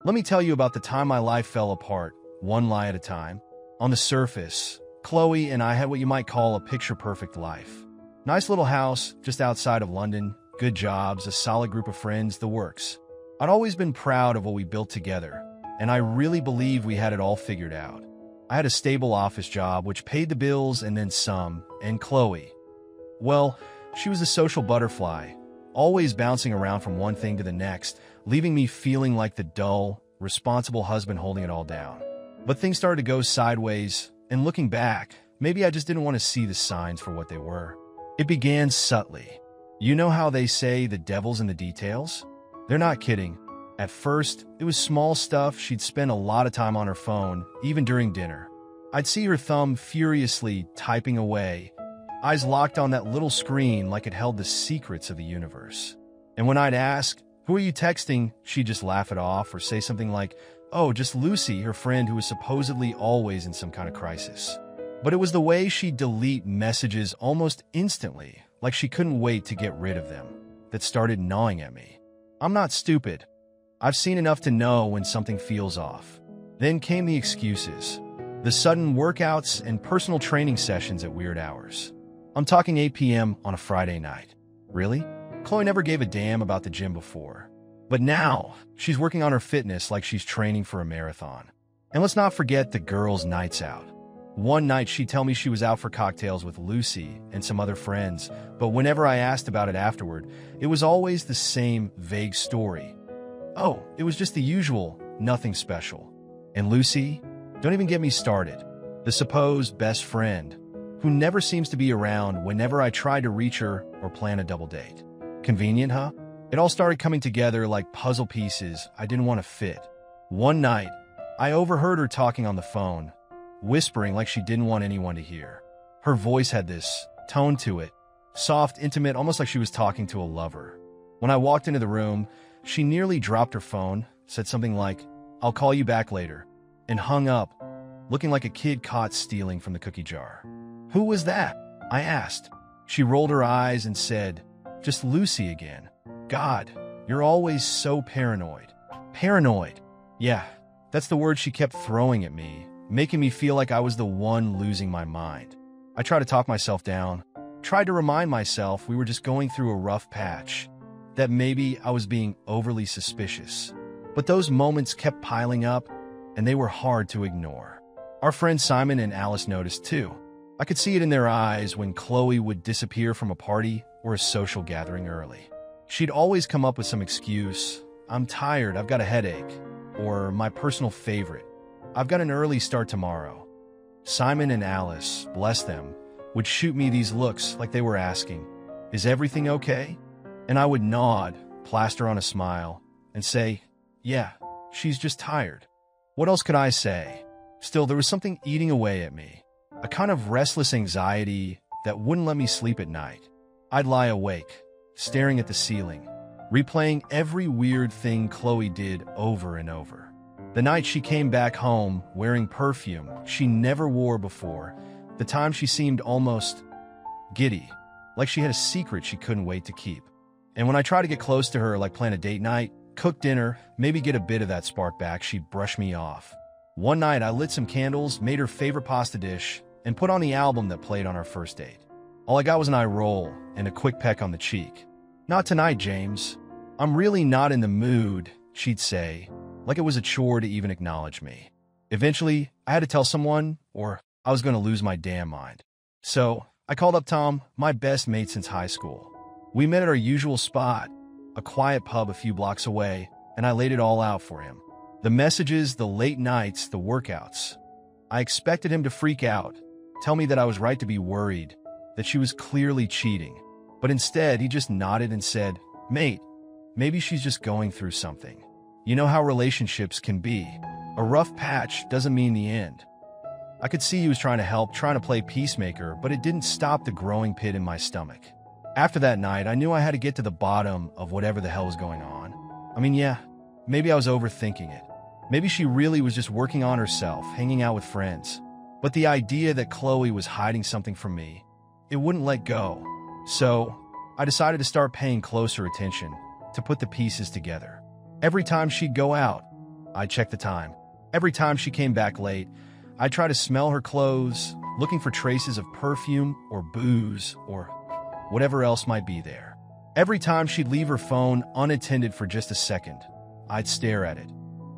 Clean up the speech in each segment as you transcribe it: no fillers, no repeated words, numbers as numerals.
Let me tell you about the time my life fell apart, one lie at a time. On the surface, Chloe and I had what you might call a picture-perfect life. Nice little house just outside of London, good jobs, a solid group of friends, the works. I'd always been proud of what we built together, and I really believed we had it all figured out. I had a stable office job which paid the bills and then some, and Chloe, well, she was a social butterfly, always bouncing around from one thing to the next, leaving me feeling like the dull, responsible husband holding it all down. But things started to go sideways, and looking back, maybe I just didn't want to see the signs for what they were. It began subtly. You know how they say the devil's in the details? They're not kidding. At first, it was small stuff. She'd spend a lot of time on her phone, even during dinner. I'd see her thumb furiously typing away, eyes locked on that little screen like it held the secrets of the universe. And when I'd ask, "Who are you texting?" she'd just laugh it off or say something like, "Oh, just Lucy," her friend who was supposedly always in some kind of crisis. But it was the way she'd delete messages almost instantly, like she couldn't wait to get rid of them, that started gnawing at me. I'm not stupid. I've seen enough to know when something feels off. Then came the excuses. The sudden workouts and personal training sessions at weird hours. I'm talking 8 p.m. on a Friday night. Really? Chloe never gave a damn about the gym before. But now, she's working on her fitness like she's training for a marathon. And let's not forget the girls' nights out. One night she'd tell me she was out for cocktails with Lucy and some other friends, but whenever I asked about it afterward, it was always the same vague story. Oh, it was just the usual, nothing special. And Lucy? Don't even get me started. The supposed best friend, who never seems to be around whenever I try to reach her or plan a double date. Convenient, huh? It all started coming together like puzzle pieces I didn't want to fit. One night, I overheard her talking on the phone, whispering like she didn't want anyone to hear. Her voice had this tone to it, soft, intimate, almost like she was talking to a lover. When I walked into the room, she nearly dropped her phone, said something like, "I'll call you back later," and hung up, looking like a kid caught stealing from the cookie jar. "Who was that?" I asked. She rolled her eyes and said, "Just Lucy again. God, you're always so paranoid." Paranoid. Yeah, that's the word she kept throwing at me, making me feel like I was the one losing my mind. I tried to talk myself down, tried to remind myself we were just going through a rough patch, that maybe I was being overly suspicious. But those moments kept piling up, and they were hard to ignore. Our friends Simon and Alice noticed too. I could see it in their eyes when Chloe would disappear from a party or a social gathering early. She'd always come up with some excuse. "I'm tired, I've got a headache." Or my personal favorite, "I've got an early start tomorrow." Simon and Alice, bless them, would shoot me these looks like they were asking, "Is everything okay?" And I would nod, plaster on a smile, and say, "Yeah, she's just tired." What else could I say? Still, there was something eating away at me, a kind of restless anxiety that wouldn't let me sleep at night. I'd lie awake, staring at the ceiling, replaying every weird thing Chloe did over and over. The night she came back home wearing perfume she never wore before, the time she seemed almost giddy, like she had a secret she couldn't wait to keep. And when I tried to get close to her, like plan a date night, cook dinner, maybe get a bit of that spark back, she'd brush me off. One night I lit some candles, made her favorite pasta dish, and put on the album that played on our first date. All I got was an eye roll and a quick peck on the cheek. "Not tonight, James. I'm really not in the mood," she'd say, like it was a chore to even acknowledge me. Eventually, I had to tell someone, or I was going to lose my damn mind. So I called up Tom, my best mate since high school. We met at our usual spot, a quiet pub a few blocks away, and I laid it all out for him. The messages, the late nights, the workouts. I expected him to freak out, tell me that I was right to be worried, that she was clearly cheating. But instead, he just nodded and said, "Mate, maybe she's just going through something. You know how relationships can be. A rough patch doesn't mean the end." I could see he was trying to help, trying to play peacemaker, but it didn't stop the growing pit in my stomach. After that night, I knew I had to get to the bottom of whatever the hell was going on. I mean, yeah, maybe I was overthinking it. Maybe she really was just working on herself, hanging out with friends. But the idea that Chloe was hiding something from me, it wouldn't let go. So I decided to start paying closer attention, to put the pieces together. Every time she'd go out, I'd check the time. Every time she came back late, I'd try to smell her clothes, looking for traces of perfume or booze or whatever else might be there. Every time she'd leave her phone unattended for just a second, I'd stare at it,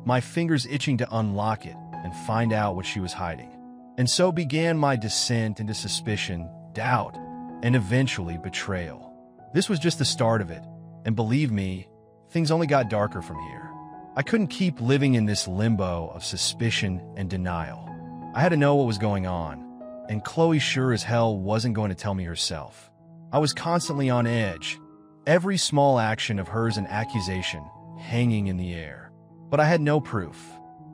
my fingers itching to unlock it and find out what she was hiding. And so began my descent into suspicion, doubt, and eventually betrayal. This was just the start of it, and believe me, things only got darker from here. I couldn't keep living in this limbo of suspicion and denial. I had to know what was going on, and Chloe sure as hell wasn't going to tell me herself. I was constantly on edge, every small action of hers an accusation hanging in the air. But I had no proof.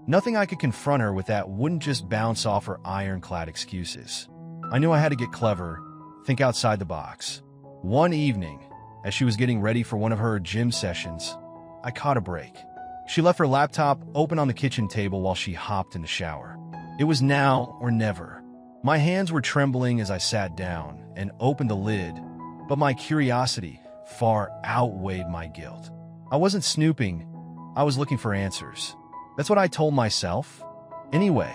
Nothing I could confront her with that wouldn't just bounce off her ironclad excuses. I knew I had to get clever, think outside the box. One evening, as she was getting ready for one of her gym sessions, I caught a break. She left her laptop open on the kitchen table while she hopped in the shower. It was now or never. My hands were trembling as I sat down and opened the lid, but my curiosity far outweighed my guilt. I wasn't snooping, I was looking for answers. That's what I told myself. Anyway,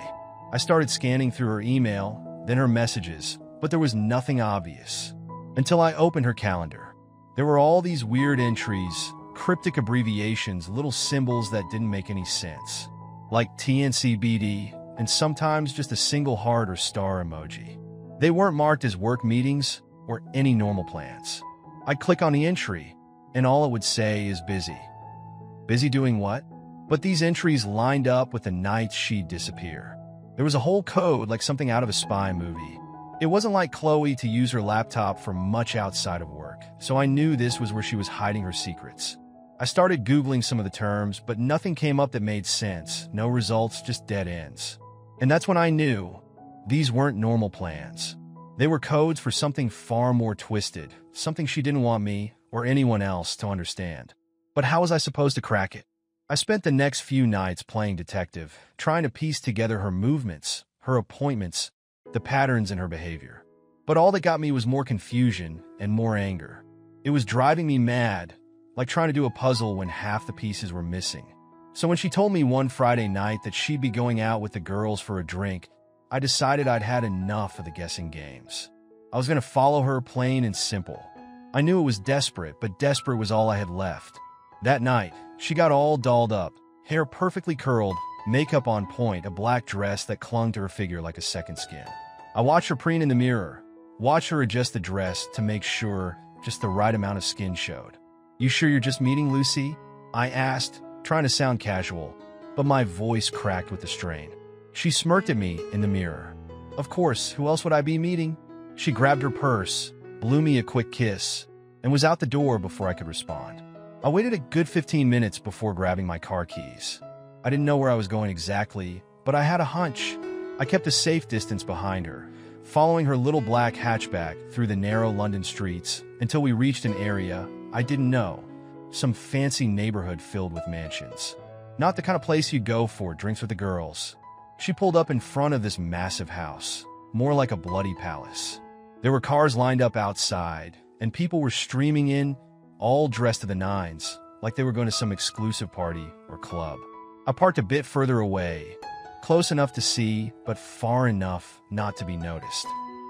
I started scanning through her email, then her messages, but there was nothing obvious. Until I opened her calendar. There were all these weird entries, cryptic abbreviations, little symbols that didn't make any sense, like TNCBD, and sometimes just a single heart or star emoji. They weren't marked as work meetings or any normal plans. I'd click on the entry, and all it would say is busy. Busy doing what? But these entries lined up with the nights she'd disappear. There was a whole code like something out of a spy movie. It wasn't like Chloe to use her laptop for much outside of work, so I knew this was where she was hiding her secrets. I started Googling some of the terms, but nothing came up that made sense. No results, just dead ends. And that's when I knew these weren't normal plans. They were codes for something far more twisted, something she didn't want me or anyone else to understand. But how was I supposed to crack it? I spent the next few nights playing detective, trying to piece together her movements, her appointments, the patterns in her behavior. But all that got me was more confusion and more anger. It was driving me mad, like trying to do a puzzle when half the pieces were missing. So when she told me one Friday night that she'd be going out with the girls for a drink, I decided I'd had enough of the guessing games. I was going to follow her plain and simple. I knew it was desperate, but desperate was all I had left. That night, she got all dolled up, hair perfectly curled, makeup on point, a black dress that clung to her figure like a second skin. I watched her preen in the mirror, watched her adjust the dress to make sure just the right amount of skin showed. "You sure you're just meeting Lucy?" I asked, trying to sound casual, but my voice cracked with the strain. She smirked at me in the mirror. Of course, who else would I be meeting? She grabbed her purse, blew me a quick kiss, and was out the door before I could respond. I waited a good 15 minutes before grabbing my car keys. I didn't know where I was going exactly, but I had a hunch. I kept a safe distance behind her, following her little black hatchback through the narrow London streets until we reached an area I didn't know, some fancy neighborhood filled with mansions. Not the kind of place you'd go for drinks with the girls. She pulled up in front of this massive house, more like a bloody palace. There were cars lined up outside, and people were streaming in, all dressed to the nines, like they were going to some exclusive party or club. I parked a bit further away, close enough to see, but far enough not to be noticed.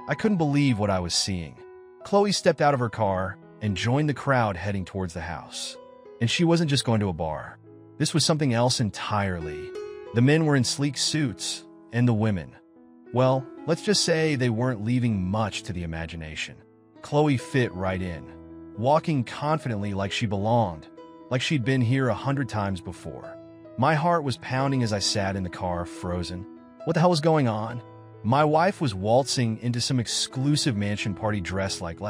I couldn't believe what I was seeing. Chloe stepped out of her car and joined the crowd heading towards the house. And she wasn't just going to a bar. This was something else entirely. The men were in sleek suits, and the women, well, let's just say they weren't leaving much to the imagination. Chloe fit right in, walking confidently like she belonged, like she'd been here 100 times before. My heart was pounding as I sat in the car, frozen. What the hell was going on? My wife was waltzing into some exclusive mansion party dress like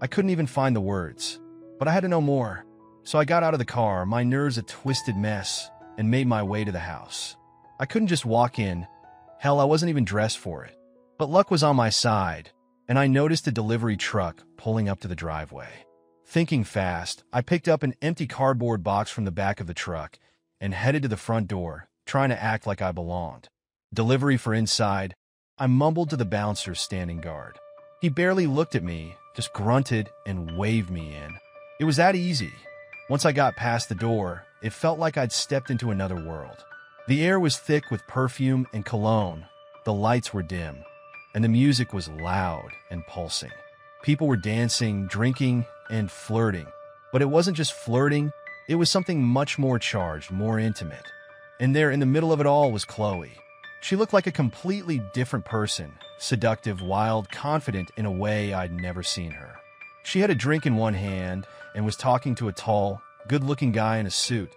I couldn't even find the words. But I had to know more. So I got out of the car, my nerves a twisted mess, and made my way to the house. I couldn't just walk in. Hell, I wasn't even dressed for it. But luck was on my side, and I noticed a delivery truck pulling up to the driveway. Thinking fast, I picked up an empty cardboard box from the back of the truck and headed to the front door, trying to act like I belonged. Delivery for inside, I mumbled to the bouncer standing guard. He barely looked at me, just grunted and waved me in. It was that easy. Once I got past the door, it felt like I'd stepped into another world. The air was thick with perfume and cologne, the lights were dim, and the music was loud and pulsing. People were dancing, drinking, and flirting. But it wasn't just flirting, it was something much more charged, more intimate. And there in the middle of it all was Chloe. She looked like a completely different person, seductive, wild, confident in a way I'd never seen her. She had a drink in one hand and was talking to a tall, good-looking guy in a suit,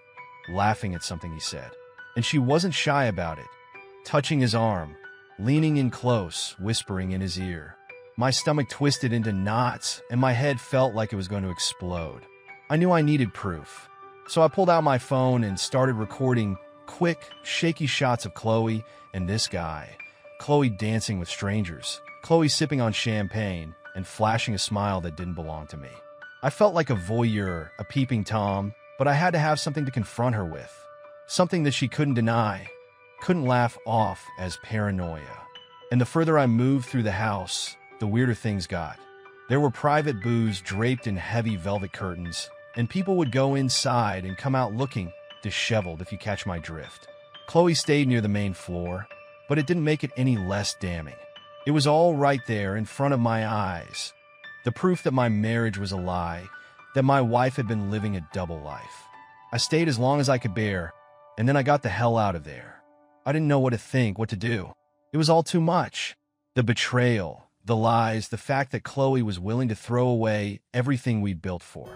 laughing at something he said. And she wasn't shy about it, touching his arm, leaning in close, whispering in his ear. My stomach twisted into knots, and my head felt like it was going to explode. I knew I needed proof, so I pulled out my phone and started recording quick, shaky shots of Chloe and this guy. Chloe dancing with strangers, Chloe sipping on champagne, and flashing a smile that didn't belong to me. I felt like a voyeur, a peeping Tom, but I had to have something to confront her with. Something that she couldn't deny, couldn't laugh off as paranoia. And the further I moved through the house, the weirder things got. There were private booths draped in heavy velvet curtains, and people would go inside and come out looking disheveled, if you catch my drift. Chloe stayed near the main floor, but it didn't make it any less damning. It was all right there in front of my eyes. The proof that my marriage was a lie, that my wife had been living a double life. I stayed as long as I could bear, and then I got the hell out of there. I didn't know what to think, what to do. It was all too much. The betrayal, the lies, the fact that Chloe was willing to throw away everything we'd built for.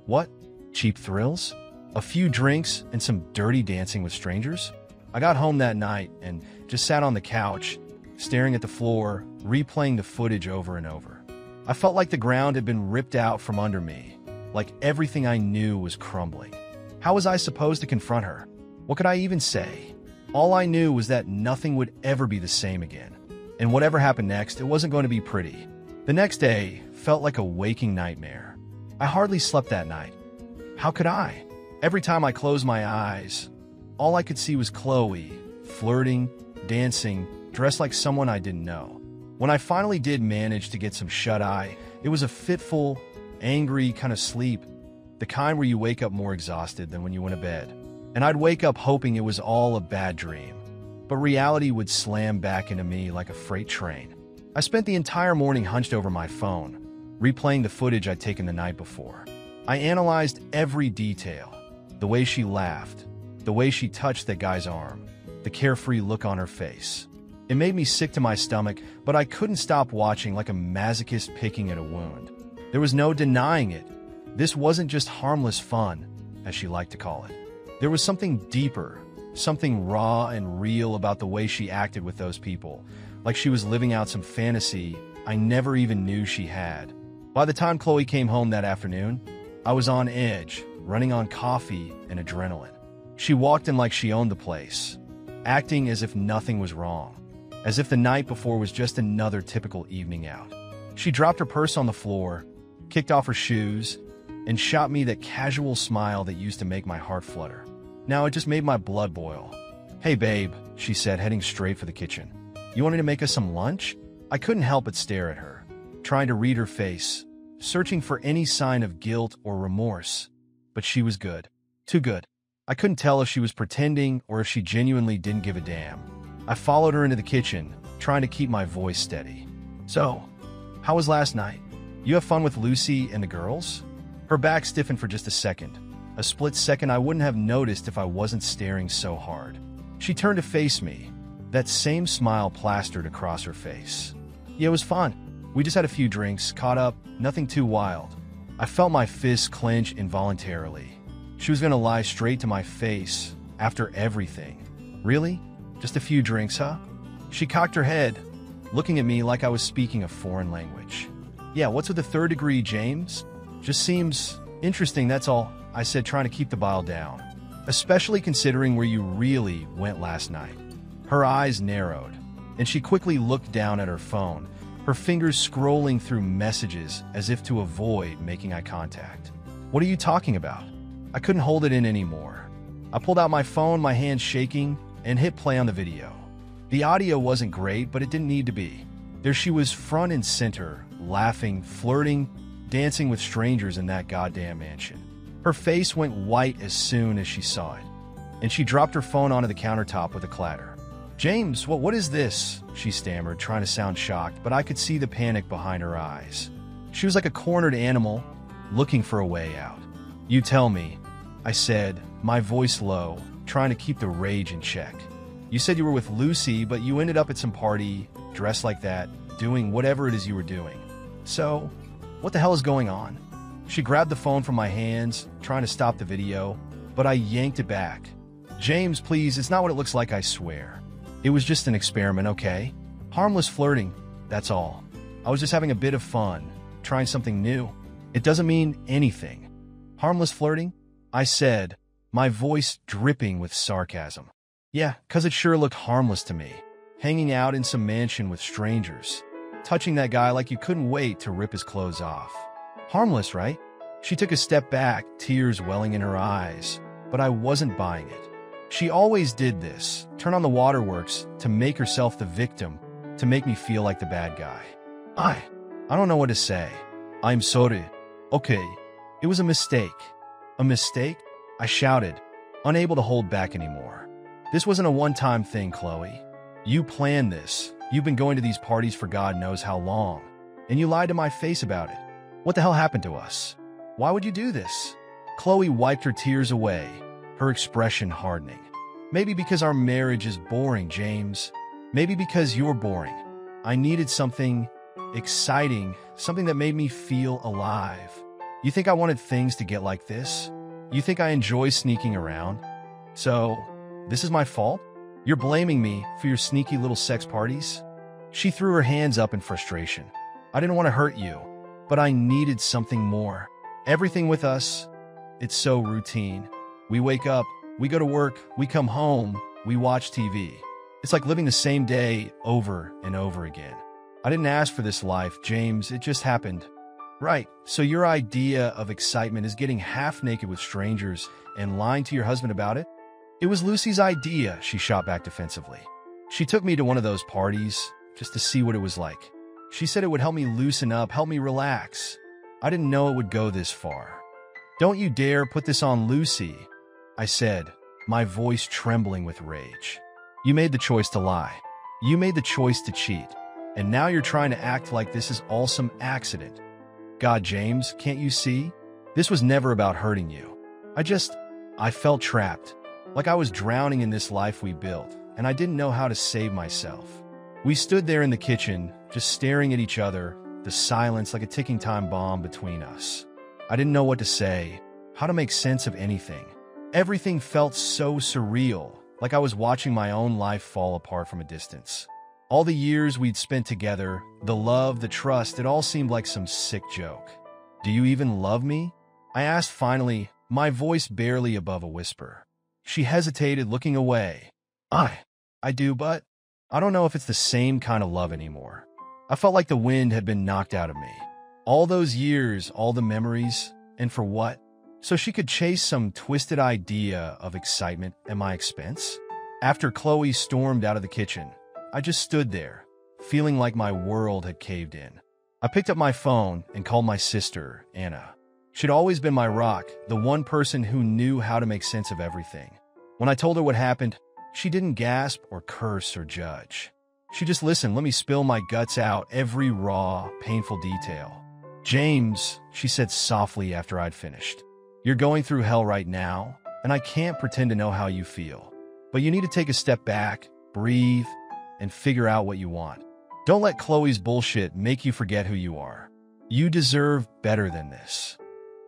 What? Cheap thrills? A few drinks and some dirty dancing with strangers? I got home that night and just sat on the couch, staring at the floor, replaying the footage over and over. I felt like the ground had been ripped out from under me, like everything I knew was crumbling. How was I supposed to confront her? What could I even say? All I knew was that nothing would ever be the same again. And whatever happened next, it wasn't going to be pretty. The next day felt like a waking nightmare. I hardly slept that night. How could I? Every time I closed my eyes, all I could see was Chloe, flirting, dancing, dressed like someone I didn't know. When I finally did manage to get some shut-eye, it was a fitful, angry kind of sleep, the kind where you wake up more exhausted than when you went to bed. And I'd wake up hoping it was all a bad dream. But reality would slam back into me like a freight train. I spent the entire morning hunched over my phone, replaying the footage I'd taken the night before. I analyzed every detail. The way she laughed, the way she touched that guy's arm, the carefree look on her face. It made me sick to my stomach, but I couldn't stop watching like a masochist picking at a wound. There was no denying it. This wasn't just harmless fun, as she liked to call it. There was something deeper, something raw and real about the way she acted with those people, like she was living out some fantasy I never even knew she had. By the time Chloe came home that afternoon, I was on edge, running on coffee and adrenaline. She walked in like she owned the place, acting as if nothing was wrong, as if the night before was just another typical evening out. She dropped her purse on the floor, kicked off her shoes, and shot me that casual smile that used to make my heart flutter. Now it just made my blood boil. "Hey babe," she said, heading straight for the kitchen. "You want me to make us some lunch?" I couldn't help but stare at her, trying to read her face, searching for any sign of guilt or remorse. But she was good. Too good. I couldn't tell if she was pretending or if she genuinely didn't give a damn. I followed her into the kitchen, trying to keep my voice steady. "So, how was last night? You have fun with Lucy and the girls?" Her back stiffened for just a second. A split second I wouldn't have noticed if I wasn't staring so hard. She turned to face me, that same smile plastered across her face. "Yeah, it was fun. We just had a few drinks, caught up, nothing too wild." I felt my fists clench involuntarily. She was going to lie straight to my face after everything. Really? Just a few drinks, huh? She cocked her head, looking at me like I was speaking a foreign language. "Yeah, what's with the third degree, James? Just seems interesting, that's all," I said, trying to keep the bile down. "Especially considering where you really went last night." Her eyes narrowed, and she quickly looked down at her phone, her fingers scrolling through messages as if to avoid making eye contact. "What are you talking about?" I couldn't hold it in anymore. I pulled out my phone, my hands shaking, and hit play on the video. The audio wasn't great, but it didn't need to be. There she was, front and center, laughing, flirting, dancing with strangers in that goddamn mansion. Her face went white as soon as she saw it. and she dropped her phone onto the countertop with a clatter. "James, what is this?" she stammered, trying to sound shocked, but I could see the panic behind her eyes. She was like a cornered animal, looking for a way out. "You tell me," I said, my voice low, trying to keep the rage in check. "You said you were with Lucy, but you ended up at some party, dressed like that, doing whatever it is you were doing. So, what the hell is going on?" She grabbed the phone from my hands, trying to stop the video, but I yanked it back. "James, please, it's not what it looks like, I swear. It was just an experiment, okay? Harmless flirting, that's all. I was just having a bit of fun, trying something new. It doesn't mean anything." "Harmless flirting?" I said, my voice dripping with sarcasm. "Yeah, 'cause it sure looked harmless to me. Hanging out in some mansion with strangers. Touching that guy like you couldn't wait to rip his clothes off. Harmless, right?" She took a step back, tears welling in her eyes, but I wasn't buying it. She always did this, turn on the waterworks to make herself the victim, to make me feel like the bad guy. I don't know what to say. "I'm sorry. Okay, it was a mistake." "A mistake?" I shouted, unable to hold back anymore. "This wasn't a one-time thing, Chloe. You planned this. You've been going to these parties for God knows how long, and you lied to my face about it. What the hell happened to us? Why would you do this?" Chloe wiped her tears away, her expression hardening. "Maybe because our marriage is boring, James. Maybe because you're boring. I needed something exciting, something that made me feel alive. You think I wanted things to get like this? You think I enjoy sneaking around? So, this is my fault? You're blaming me for your sneaky little sex parties?" She threw her hands up in frustration. "I didn't want to hurt you, but I needed something more. Everything with us, it's so routine. We wake up, we go to work, we come home, we watch TV. It's like living the same day over and over again. I didn't ask for this life, James, it just happened." "Right, so your idea of excitement is getting half-naked with strangers and lying to your husband about it?" "It was Lucy's idea," she shot back defensively. "She took me to one of those parties, just to see what it was like. She said it would help me loosen up, help me relax. I didn't know it would go this far." "Don't you dare put this on Lucy," I said, my voice trembling with rage. "You made the choice to lie. You made the choice to cheat. And now you're trying to act like this is all some accident. God, James, can't you see? This was never about hurting you. I felt trapped, like I was drowning in this life we built, and I didn't know how to save myself." We stood there in the kitchen, just staring at each other, the silence like a ticking time bomb between us. I didn't know what to say, how to make sense of anything. Everything felt so surreal, like I was watching my own life fall apart from a distance. All the years we'd spent together, the love, the trust, it all seemed like some sick joke. "Do you even love me?" I asked finally, my voice barely above a whisper. She hesitated, looking away. I do, but I don't know if it's the same kind of love anymore." I felt like the wind had been knocked out of me. All those years, all the memories, and for what? So she could chase some twisted idea of excitement at my expense? After Chloe stormed out of the kitchen, I just stood there, feeling like my world had caved in. I picked up my phone and called my sister, Anna. She'd always been my rock, the one person who knew how to make sense of everything. When I told her what happened, she didn't gasp or curse or judge. She just listened, let me spill my guts out, every raw, painful detail. "James," she said softly after I'd finished, "you're going through hell right now, and I can't pretend to know how you feel. But you need to take a step back, breathe, and figure out what you want. Don't let Chloe's bullshit make you forget who you are. You deserve better than this."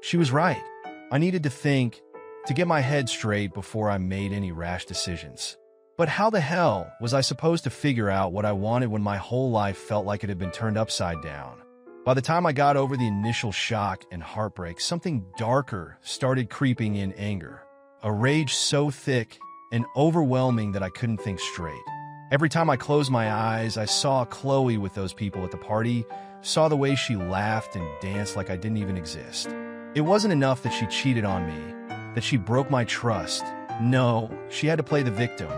She was right. I needed to think, to get my head straight before I made any rash decisions. But how the hell was I supposed to figure out what I wanted when my whole life felt like it had been turned upside down? By the time I got over the initial shock and heartbreak, something darker started creeping in. Anger. A rage so thick and overwhelming that I couldn't think straight. Every time I closed my eyes, I saw Chloe with those people at the party, saw the way she laughed and danced like I didn't even exist. It wasn't enough that she cheated on me, that she broke my trust. No, she had to play the victim,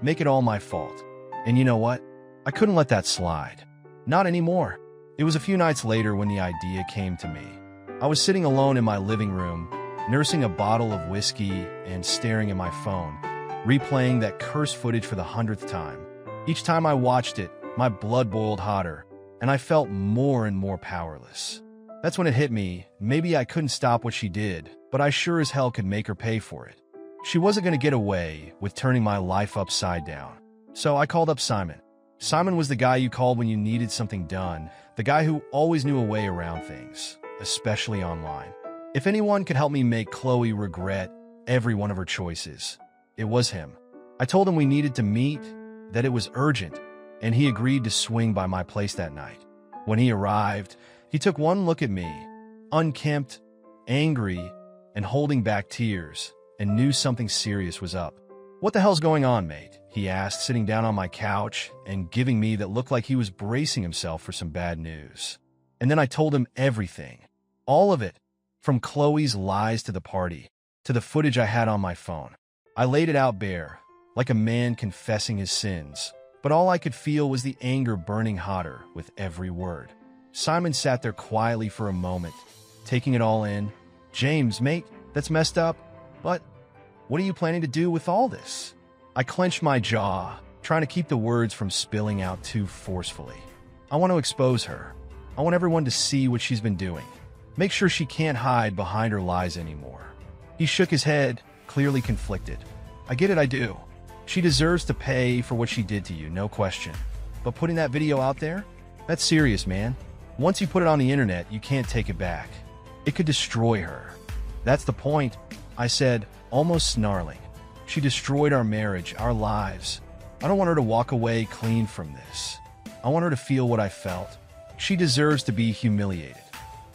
make it all my fault. And you know what? I couldn't let that slide. Not anymore. It was a few nights later when the idea came to me. I was sitting alone in my living room, nursing a bottle of whiskey and staring at my phone, replaying that cursed footage for the 100th time. Each time I watched it, my blood boiled hotter, and I felt more and more powerless. That's when it hit me. Maybe I couldn't stop what she did, but I sure as hell could make her pay for it. She wasn't going to get away with turning my life upside down. So I called up Simon. Simon was the guy you called when you needed something done, the guy who always knew a way around things, especially online. If anyone could help me make Chloe regret every one of her choices, it was him. I told him we needed to meet, that it was urgent, and he agreed to swing by my place that night. When he arrived, he took one look at me, unkempt, angry, and holding back tears, and knew something serious was up. "What the hell's going on, mate?" he asked, sitting down on my couch and giving me that look like he was bracing himself for some bad news. And then I told him everything. All of it. From Chloe's lies to the party, to the footage I had on my phone. I laid it out bare, like a man confessing his sins, but all I could feel was the anger burning hotter with every word. Simon sat there quietly for a moment, taking it all in. "James, mate, that's messed up, but what are you planning to do with all this?" I clenched my jaw, trying to keep the words from spilling out too forcefully. "I want to expose her. I want everyone to see what she's been doing. Make sure she can't hide behind her lies anymore." He shook his head, clearly conflicted. "I get it, I do. She deserves to pay for what she did to you, no question. But putting that video out there? That's serious, man. Once you put it on the internet, you can't take it back. It could destroy her." "That's the point," I said, almost snarling. "She destroyed our marriage, our lives. I don't want her to walk away clean from this. I want her to feel what I felt. She deserves to be humiliated."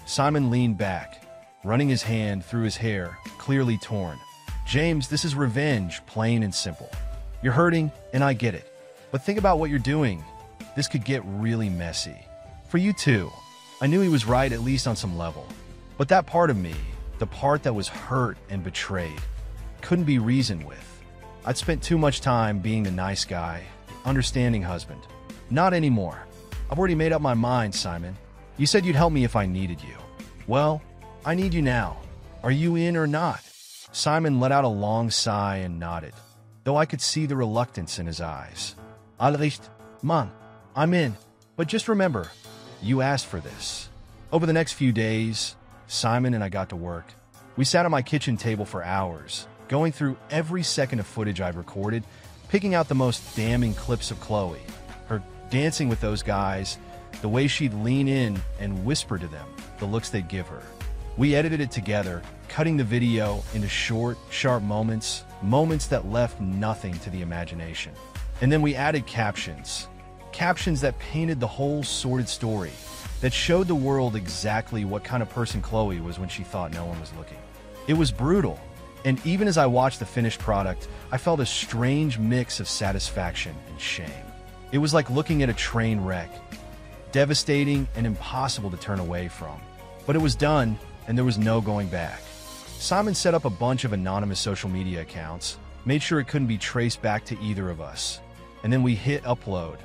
Simon leaned back, running his hand through his hair, clearly torn. "James, this is revenge, plain and simple. You're hurting, and I get it. But think about what you're doing. This could get really messy. For you too." I knew he was right, at least on some level. But that part of me, the part that was hurt and betrayed, couldn't be reasoned with. I'd spent too much time being the nice guy, the understanding husband. Not anymore. I've already made up my mind, Simon. You said you'd help me if I needed you. Well, I need you now. Are you in or not? Simon let out a long sigh and nodded, though I could see the reluctance in his eyes. "Alricht, Mann, I'm in. But just remember, you asked for this." Over the next few days, Simon and I got to work. We sat at my kitchen table for hours, going through every second of footage I'd recorded, picking out the most damning clips of Chloe, her dancing with those guys, the way she'd lean in and whisper to them, the looks they'd give her. We edited it together, cutting the video into short, sharp moments that left nothing to the imagination. And then we added captions that painted the whole sordid story, that showed the world exactly what kind of person Chloe was when she thought no one was looking. It was brutal, and even as I watched the finished product, I felt a strange mix of satisfaction and shame. It was like looking at a train wreck, devastating and impossible to turn away from. But it was done, and there was no going back. Simon set up a bunch of anonymous social media accounts, made sure it couldn't be traced back to either of us, and then we hit upload.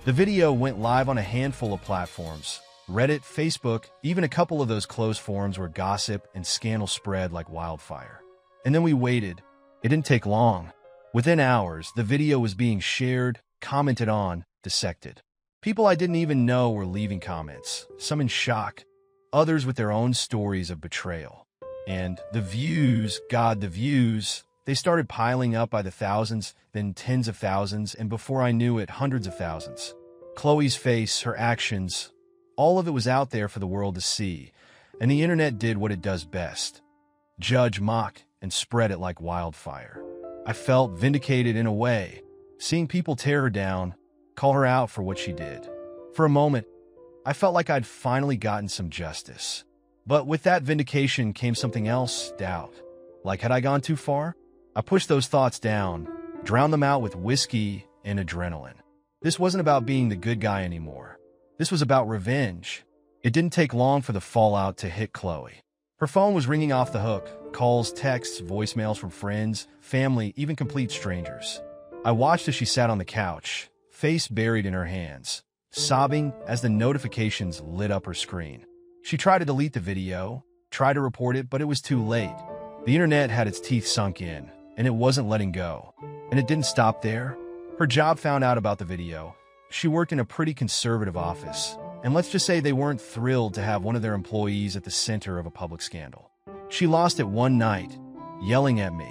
The video went live on a handful of platforms: Reddit, Facebook, even a couple of those closed forums where gossip and scandal spread like wildfire. And then we waited. It didn't take long. Within hours, the video was being shared, commented on, dissected. People I didn't even know were leaving comments, some in shock, others with their own stories of betrayal. And the views, God, the views, they started piling up by the thousands, then tens of thousands, and before I knew it, hundreds of thousands. Chloe's face, her actions, all of it was out there for the world to see, and the internet did what it does best: judge, mock, and spread it like wildfire. I felt vindicated in a way, seeing people tear her down, call her out for what she did. For a moment, I felt like I'd finally gotten some justice. But with that vindication came something else: doubt. Like, had I gone too far? I pushed those thoughts down, drowned them out with whiskey and adrenaline. This wasn't about being the good guy anymore. This was about revenge. It didn't take long for the fallout to hit Chloe. Her phone was ringing off the hook: calls, texts, voicemails from friends, family, even complete strangers. I watched as she sat on the couch, face buried in her hands, sobbing as the notifications lit up her screen. She tried to delete the video, tried to report it, but it was too late. The internet had its teeth sunk in, and it wasn't letting go. And it didn't stop there. Her job found out about the video. She worked in a pretty conservative office, and let's just say they weren't thrilled to have one of their employees at the center of a public scandal. She lost it one night, yelling at me,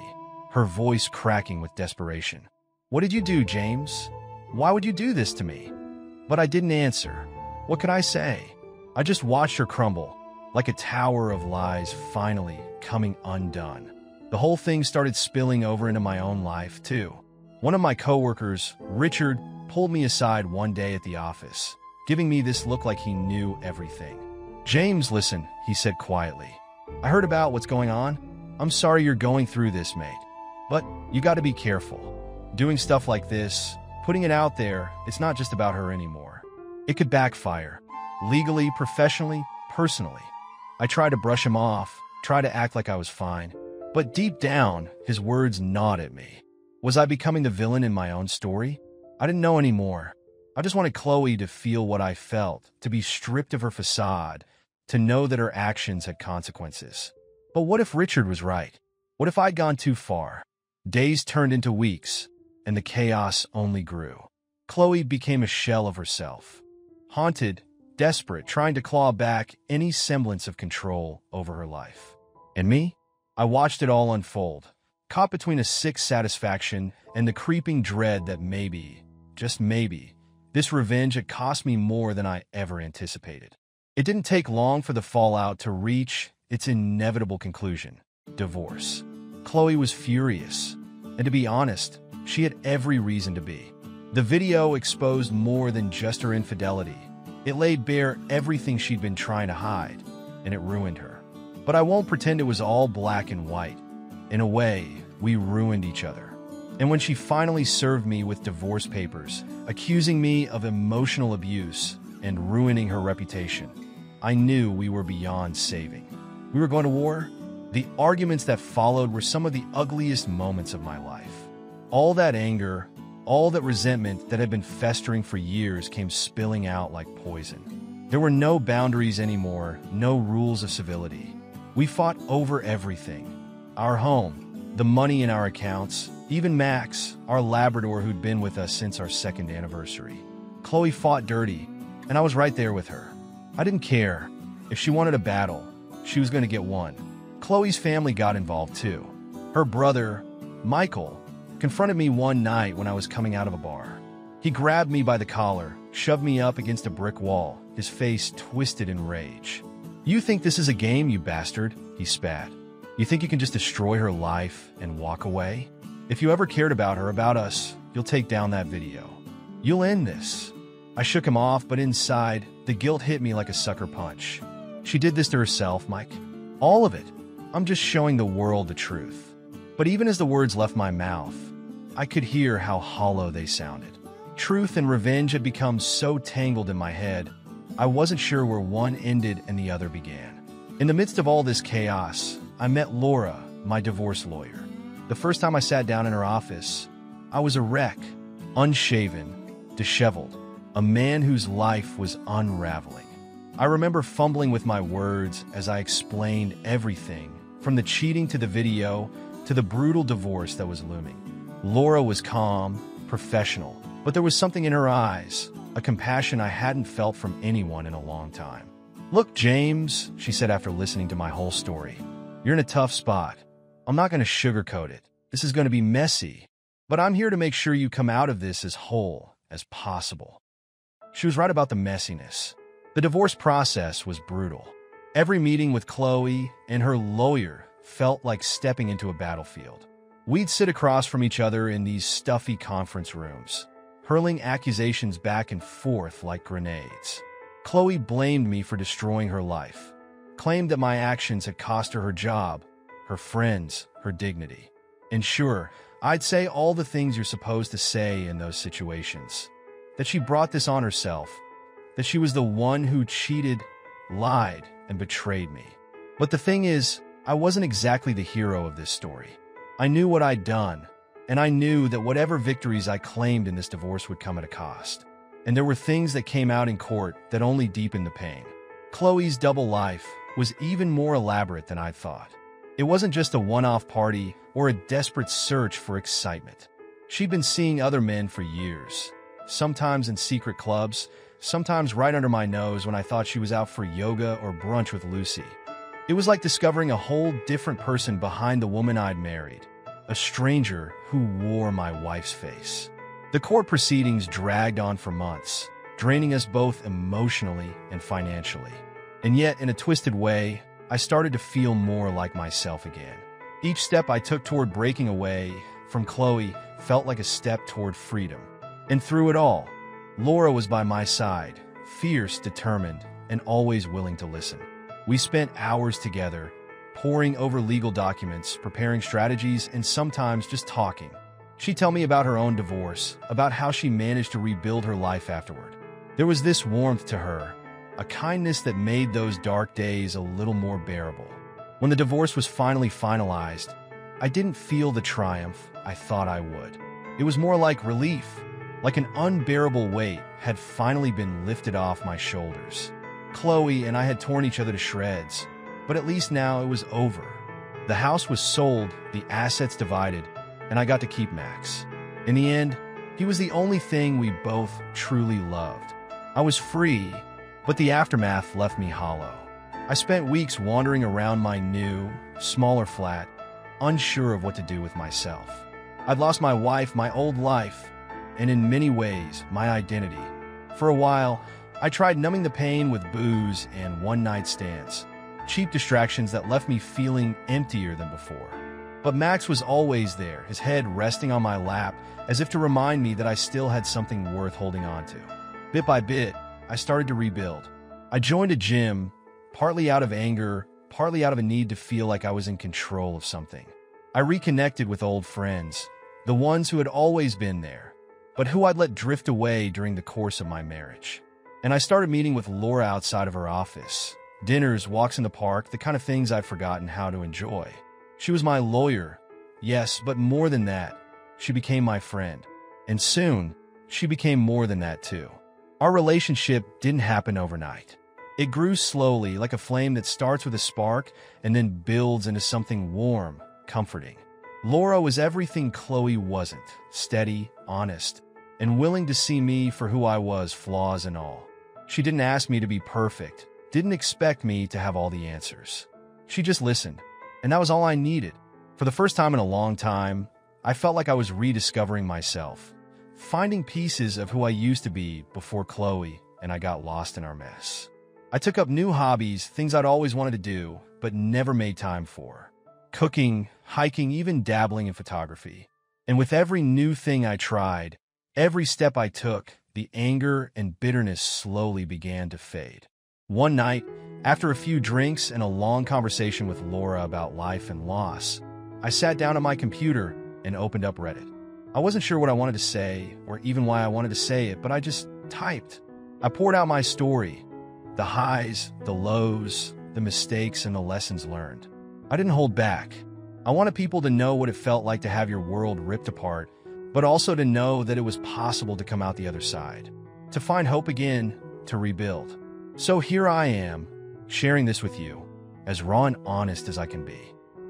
her voice cracking with desperation. "What did you do, James? Why would you do this to me?" But I didn't answer. What could I say? I just watched her crumble, like a tower of lies finally coming undone. The whole thing started spilling over into my own life, too. One of my coworkers, Richard, pulled me aside one day at the office, giving me this look like he knew everything. "James, listen," he said quietly. "I heard about what's going on. I'm sorry you're going through this, mate. But you got to be careful. Doing stuff like this, putting it out there, it's not just about her anymore. It could backfire. Legally, professionally, personally." I tried to brush him off, try to act like I was fine. But deep down, his words gnawed at me. Was I becoming the villain in my own story? I didn't know anymore. I just wanted Chloe to feel what I felt, to be stripped of her facade, to know that her actions had consequences. But what if Richard was right? What if I'd gone too far? Days turned into weeks, and the chaos only grew. Chloe became a shell of herself, haunted, desperate, trying to claw back any semblance of control over her life. And me? I watched it all unfold, caught between a sick satisfaction and the creeping dread that maybe, just maybe, this revenge had cost me more than I ever anticipated. It didn't take long for the fallout to reach its inevitable conclusion: divorce. Chloe was furious, and to be honest, she had every reason to be. The video exposed more than just her infidelity. It laid bare everything she'd been trying to hide, and it ruined her. But I won't pretend it was all black and white. In a way, we ruined each other. And when she finally served me with divorce papers, accusing me of emotional abuse and ruining her reputation, I knew we were beyond saving. We were going to war. The arguments that followed were some of the ugliest moments of my life. All that anger, all that resentment that had been festering for years came spilling out like poison. There were no boundaries anymore, no rules of civility. We fought over everything. Our home, the money in our accounts, even Max, our Labrador who'd been with us since our second anniversary. Chloe fought dirty, and I was right there with her. I didn't care. If she wanted a battle, she was going to get one. Chloe's family got involved too. Her brother, Michael, confronted me one night when I was coming out of a bar. He grabbed me by the collar, shoved me up against a brick wall, his face twisted in rage. "You think this is a game, you bastard?" he spat. "You think you can just destroy her life and walk away? If you ever cared about her, about us, you'll take down that video. You'll end this." I shook him off, but inside, the guilt hit me like a sucker punch. She did this to herself, Mike. All of it. I'm just showing the world the truth. But even as the words left my mouth, I could hear how hollow they sounded. Truth and revenge had become so tangled in my head, I wasn't sure where one ended and the other began. In the midst of all this chaos, I met Laura, my divorce lawyer. The first time I sat down in her office, I was a wreck, unshaven, disheveled, a man whose life was unraveling. I remember fumbling with my words as I explained everything, from the cheating to the video to the brutal divorce that was looming. Laura was calm, professional, but there was something in her eyes, a compassion I hadn't felt from anyone in a long time. "Look, James," she said after listening to my whole story, "you're in a tough spot. I'm not going to sugarcoat it. This is going to be messy, but I'm here to make sure you come out of this as whole as possible." She was right about the messiness. The divorce process was brutal. Every meeting with Chloe and her lawyer felt like stepping into a battlefield. We'd sit across from each other in these stuffy conference rooms, hurling accusations back and forth like grenades. Chloe blamed me for destroying her life, claimed that my actions had cost her her job, her friends, her dignity. And sure, I'd say all the things you're supposed to say in those situations. That she brought this on herself, that she was the one who cheated, lied, and betrayed me. But the thing is, I wasn't exactly the hero of this story. I knew what I'd done, and I knew that whatever victories I claimed in this divorce would come at a cost. And there were things that came out in court that only deepened the pain. Chloe's double life was even more elaborate than I'd thought. It wasn't just a one-off party or a desperate search for excitement. She'd been seeing other men for years, sometimes in secret clubs, sometimes right under my nose when I thought she was out for yoga or brunch with Lucy. It was like discovering a whole different person behind the woman I'd married, a stranger who wore my wife's face. The court proceedings dragged on for months, draining us both emotionally and financially. And yet, in a twisted way, I started to feel more like myself again. Each step I took toward breaking away from Chloe felt like a step toward freedom. And through it all, Laura was by my side, fierce, determined, and always willing to listen. We spent hours together, poring over legal documents, preparing strategies, and sometimes just talking. She'd tell me about her own divorce, about how she managed to rebuild her life afterward. There was this warmth to her, a kindness that made those dark days a little more bearable. When the divorce was finally finalized, I didn't feel the triumph I thought I would. It was more like relief, like an unbearable weight had finally been lifted off my shoulders. Chloe and I had torn each other to shreds, but at least now it was over. The house was sold, the assets divided, and I got to keep Max. In the end, he was the only thing we both truly loved. I was free, but the aftermath left me hollow. I spent weeks wandering around my new, smaller flat, unsure of what to do with myself. I'd lost my wife, my old life, and in many ways, my identity. For a while, I tried numbing the pain with booze and one-night stands, cheap distractions that left me feeling emptier than before. But Max was always there, his head resting on my lap, as if to remind me that I still had something worth holding on to. Bit by bit, I started to rebuild. I joined a gym, partly out of anger, partly out of a need to feel like I was in control of something. I reconnected with old friends, the ones who had always been there, but who I'd let drift away during the course of my marriage. And I started meeting with Laura outside of her office. Dinners, walks in the park, the kind of things I'd forgotten how to enjoy. She was my lawyer, yes, but more than that, she became my friend. And soon, she became more than that too. Our relationship didn't happen overnight. It grew slowly, like a flame that starts with a spark and then builds into something warm, comforting. Laura was everything Chloe wasn't, steady, honest, and willing to see me for who I was, flaws and all. She didn't ask me to be perfect, didn't expect me to have all the answers. She just listened, and that was all I needed. For the first time in a long time, I felt like I was rediscovering myself, finding pieces of who I used to be before Chloe and I got lost in our mess. I took up new hobbies, things I'd always wanted to do, but never made time for. Cooking, hiking, even dabbling in photography. And with every new thing I tried, every step I took, the anger and bitterness slowly began to fade. One night, after a few drinks and a long conversation with Laura about life and loss, I sat down at my computer and opened up Reddit. I wasn't sure what I wanted to say, or even why I wanted to say it, but I just typed. I poured out my story, the highs, the lows, the mistakes, and the lessons learned. I didn't hold back. I wanted people to know what it felt like to have your world ripped apart, but also to know that it was possible to come out the other side, to find hope again, to rebuild. So here I am, sharing this with you, as raw and honest as I can be.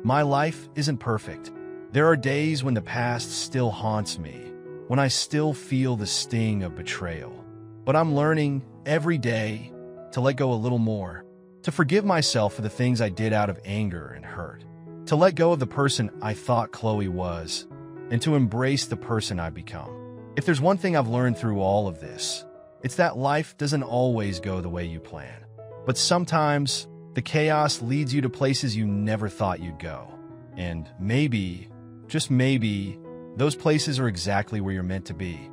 My life isn't perfect. There are days when the past still haunts me, when I still feel the sting of betrayal. But I'm learning every day to let go a little more, to forgive myself for the things I did out of anger and hurt, to let go of the person I thought Chloe was, and to embrace the person I've become. If there's one thing I've learned through all of this, it's that life doesn't always go the way you plan. But sometimes, the chaos leads you to places you never thought you'd go. And maybe, just maybe, those places are exactly where you're meant to be.